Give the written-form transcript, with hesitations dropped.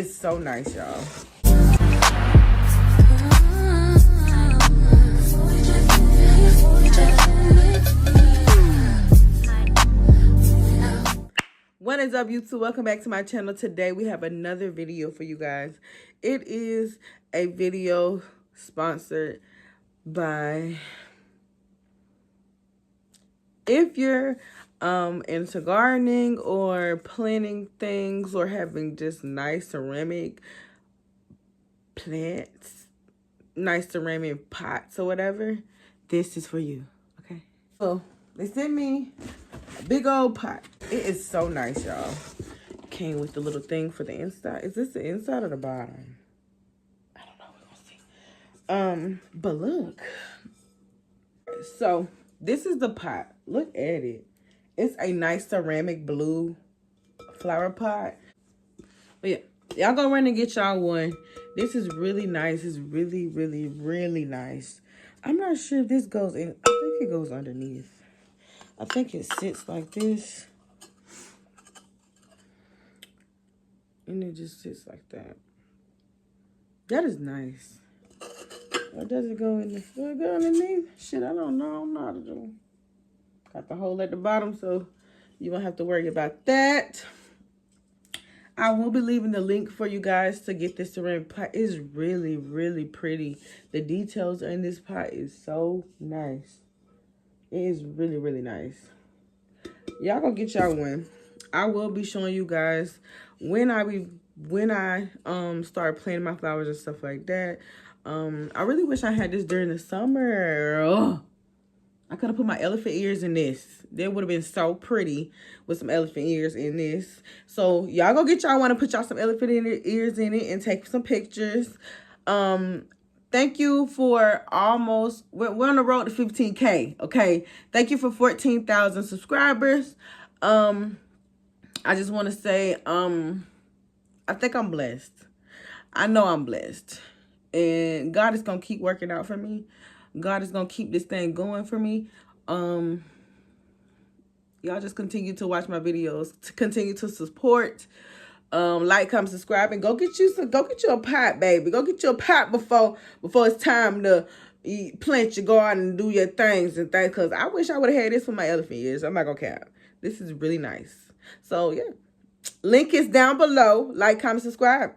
is so nice, y'all. What is up, YouTube? Welcome back to my channel. Today we have another video for you guys. It is a video sponsored by, if you're into gardening or planting things or having just nice ceramic plants, nice ceramic pots or whatever, this is for you. Okay, so they sent me a big old pot. It is so nice, y'all. Came with the little thing for the inside. Is this the inside or the bottom? I don't know. We're gonna see. But look. So this is the pot. Look at it. It's a nice ceramic blue flower pot. But yeah, y'all go run and get y'all one. This is really nice. It's really, really, really nice. I'm not sure if this goes in. I think it goes underneath. I think it sits like this. And it just sits like that. That is nice. Or does it go in the, does it go underneath? Shit, I don't know. I don't know how to do. Got the hole at the bottom, so you won't have to worry about that. I will be leaving the link for you guys to get this ceramic pot. It's really, really pretty. The details in this pot is so nice. It is really, really nice. Y'all go get y'all one. I will be showing you guys when I start planting my flowers and stuff like that. I really wish I had this during the summer. Ugh. I could have put my elephant ears in this. That would have been so pretty with some elephant ears in this. So y'all go get y'all one and put y'all some elephant ears in it and take some pictures. Thank you for almost, we're on the road to 15K, okay? Thank you for 14,000 subscribers. I just want to say, I think I'm blessed. I know I'm blessed. And God is going to keep working out for me. God is going to keep this thing going for me. Y'all just continue to watch my videos, to continue to support. Like, comment, subscribe, and go get you a pot, baby. Go get you a pot before it's time to plant your garden and do your things and things. Cause I wish I would have had this for my elephant ears. I'm not gonna cap. This is really nice. So yeah, link is down below. Like, comment, subscribe.